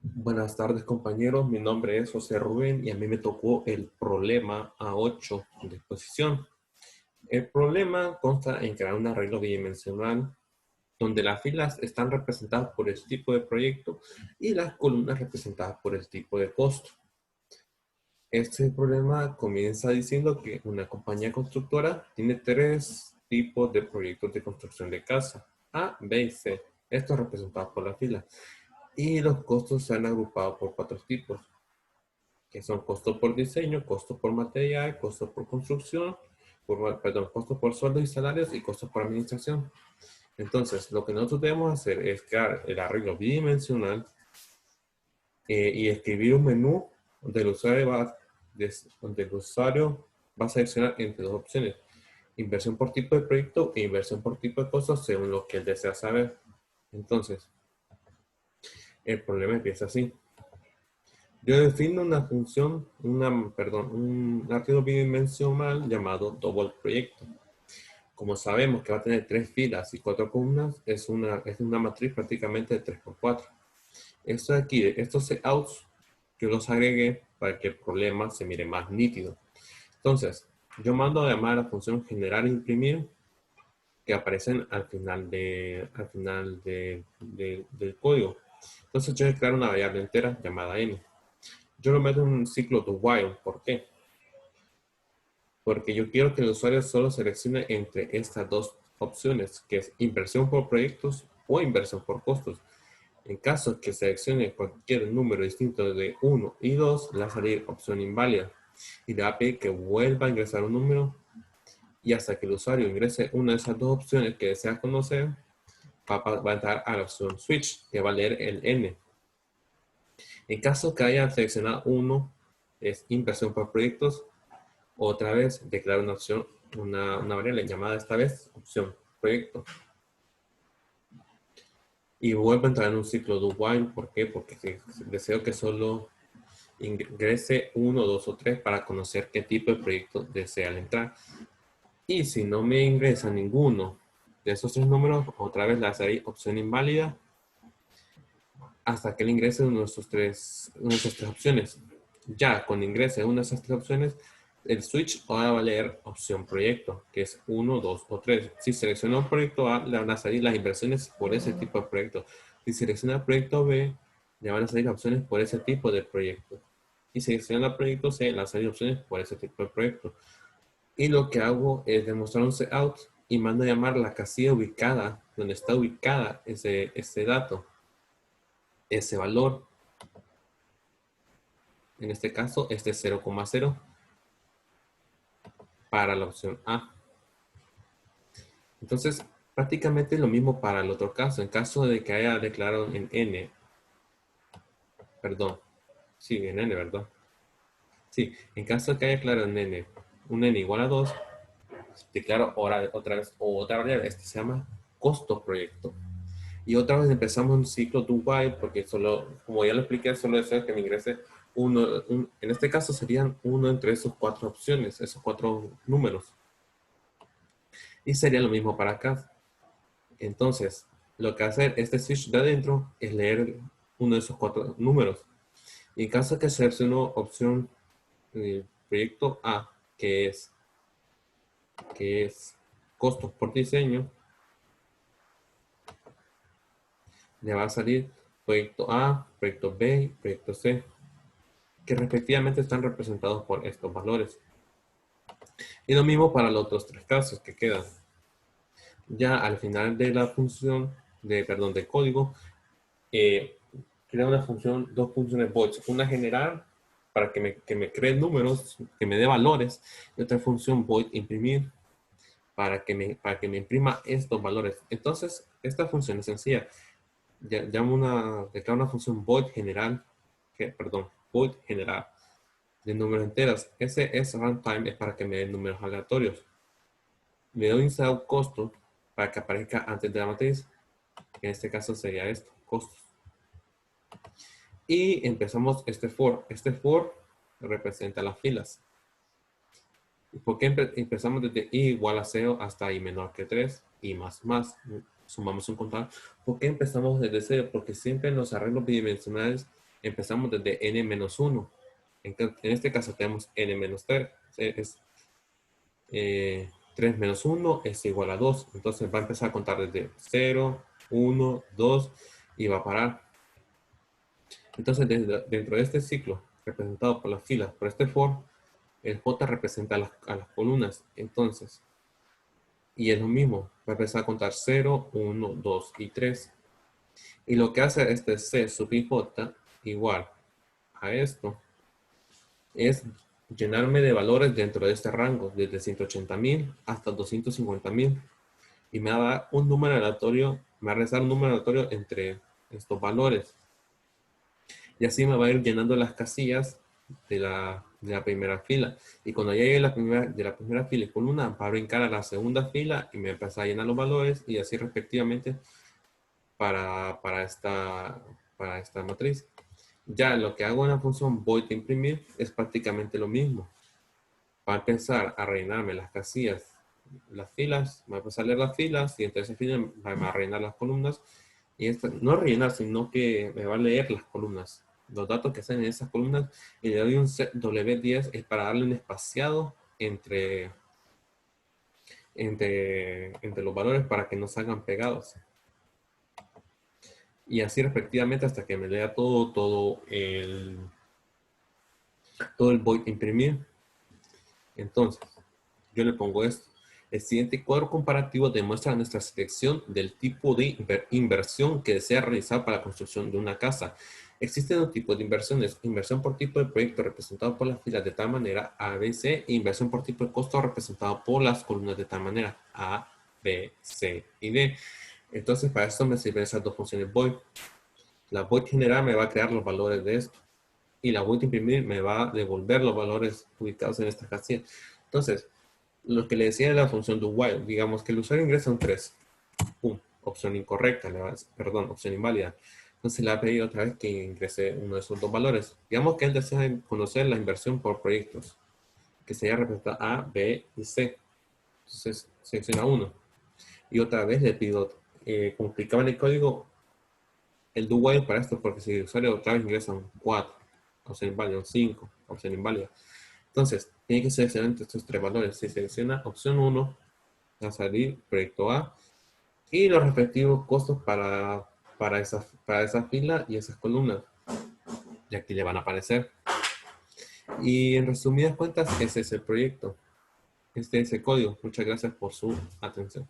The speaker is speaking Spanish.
Buenas tardes, compañeros. Mi nombre es José Rubén y a mí me tocó el problema A8 de exposición. El problema consta en crear un arreglo bidimensional donde las filas están representadas por el tipo de proyecto y las columnas representadas por el tipo de costo. Este problema comienza diciendo que una compañía constructora tiene tres tipos de proyectos de construcción de casa: A, B y C. Estos representados por la fila. Y los costos se han agrupado por cuatro tipos, que son costo por diseño, costo por material, costo por construcción, costo por sueldos y salarios y costo por administración. Entonces, lo que nosotros debemos hacer es crear el arreglo bidimensional y escribir un menú donde el usuario va a seleccionar entre dos opciones: inversión por tipo de proyecto e inversión por tipo de costo según lo que él desea saber. Entonces, el problema empieza así. Yo defino una función, un arreglo bidimensional llamado double proyecto. Como sabemos que va a tener tres filas y cuatro columnas, es una matriz prácticamente de 3 por 4. Esto de aquí, estos outs, yo los agregué para que el problema se mire más nítido. Entonces, yo mando a llamar a la función generar e imprimir, que aparecen del código. Entonces, yo voy a crear una variable entera llamada n. Yo lo meto en un ciclo do while. ¿Por qué? Porque yo quiero que el usuario solo seleccione entre estas dos opciones, que es inversión por proyectos o inversión por costos. En caso que seleccione cualquier número distinto de 1 y 2, le va a salir opción inválida y le va a pedir que vuelva a ingresar un número, y hasta que el usuario ingrese una de esas dos opciones que desea conocer, va a entrar a la opción switch, que va a leer el n. En caso que haya seleccionado 1, es inversión por proyectos. Otra vez declaro una variable llamada esta vez opción proyecto. Y vuelvo a entrar en un ciclo do while. ¿Por qué? Porque deseo que solo ingrese 1, 2 o 3 para conocer qué tipo de proyecto desea entrar. Y si no me ingresa ninguno de esos tres números, otra vez le haré opción inválida hasta que le ingrese una de esas tres opciones. Ya cuando ingrese una de esas tres opciones, el switch ahora va a leer opción proyecto, que es 1, 2 o 3. Si selecciona un proyecto A, le van a salir las inversiones por ese tipo de proyecto. Si selecciona el proyecto B, le van a salir opciones por ese tipo de proyecto. Y si selecciona el proyecto C, le van a salir opciones por ese tipo de proyecto. Y lo que hago es demostrar un out y mando a llamar la casilla ubicada, donde está ubicada ese dato, ese valor. En este caso, este es 0,0 para la opción A. Entonces, prácticamente lo mismo para el otro caso. En caso de que haya declarado en N, perdón, sí, en N, ¿verdad? Sí, en caso de que haya declarado en N, un N igual a 2, declaro otra vez otra variable. Este se llama costo proyecto. Y otra vez empezamos un ciclo do while, porque solo, como ya lo expliqué, solo deseo que me ingrese en este caso serían uno entre esas cuatro opciones, esos cuatro números. Y sería lo mismo para acá. Entonces, lo que hace este switch de adentro es leer uno de esos cuatro números. Y en caso que seleccione opción proyecto A, que es costos por diseño, le va a salir proyecto A, proyecto B y proyecto C, que respectivamente están representados por estos valores. Y lo mismo para los otros tres casos que quedan. Ya al final de la función, del código, crea dos funciones voids. Una general para que me cree números, que me dé valores, y otra función void imprimir para que me imprima estos valores. Entonces, esta función es sencilla. Declaro una función void general, void general de números enteros. Ese es runtime, es para que me den números aleatorios. Le doy insert costo para que aparezca antes de la matriz. En este caso sería esto, costos. Y empezamos este for. Este for representa las filas. ¿Por qué empezamos desde i igual a 0 hasta i menor que 3 y más? Sumamos un contador. ¿Por qué empezamos desde 0? Porque siempre en los arreglos bidimensionales empezamos desde n-1. En este caso tenemos n-3. Es 3 menos 1 es igual a 2. Entonces va a empezar a contar desde 0, 1, 2 y va a parar. Entonces dentro de este ciclo, representado por las filas, por este for, el J representa a las columnas. Entonces, y es lo mismo, va a empezar a contar 0, 1, 2 y 3. Y lo que hace este C sub i J igual a esto es llenarme de valores dentro de este rango, desde 180.000 hasta 250.000. Y me va a dar un número aleatorio, me va a rezar un número aleatorio entre estos valores. Y así me va a ir llenando las casillas de la primera fila. Y cuando llegue de la primera fila y columna, va a brincar a la segunda fila y me empieza a llenar los valores y así respectivamente para esta matriz. Ya lo que hago en la función void imprimir es prácticamente lo mismo. Va a empezar a rellenarme las casillas, las filas, va a empezar a leer las filas y entre esas filas va a rellenar las columnas. Y no rellenar, sino que me va a leer las columnas, los datos que están en esas columnas, y le doy un set W10 es para darle un espaciado entre los valores para que no salgan pegados. Y así respectivamente hasta que me lea todo el void imprimir. Entonces, yo le pongo esto. El siguiente cuadro comparativo demuestra nuestra selección del tipo de inversión que desea realizar para la construcción de una casa. Existen dos tipos de inversiones: inversión por tipo de proyecto representado por las filas de tal manera A, B, C, e inversión por tipo de costo representado por las columnas de tal manera A, B, C y D. Entonces, para esto me sirven esas dos funciones void. La void general me va a crear los valores de esto y la void imprimir me va a devolver los valores ubicados en esta casilla. Entonces, lo que le decía de la función do while, digamos que el usuario ingresa un 3. ¡Pum! Opción incorrecta, perdón, opción inválida. Entonces le ha pedido otra vez que ingrese uno de esos dos valores. Digamos que él desea conocer la inversión por proyectos, que sería representada A, B y C. Entonces selecciona uno. Y otra vez le pido, como explicaba en el código, el do while para esto, porque si el usuario otra vez ingresa un 4, opción inválida, un 5, opción inválida. Entonces, tiene que seleccionar entre estos tres valores. Si selecciona opción 1, va a salir proyecto A y los respectivos costos para esa fila y esas columnas. Y aquí le van a aparecer. Y en resumidas cuentas, ese es el proyecto. Este es el código. Muchas gracias por su atención.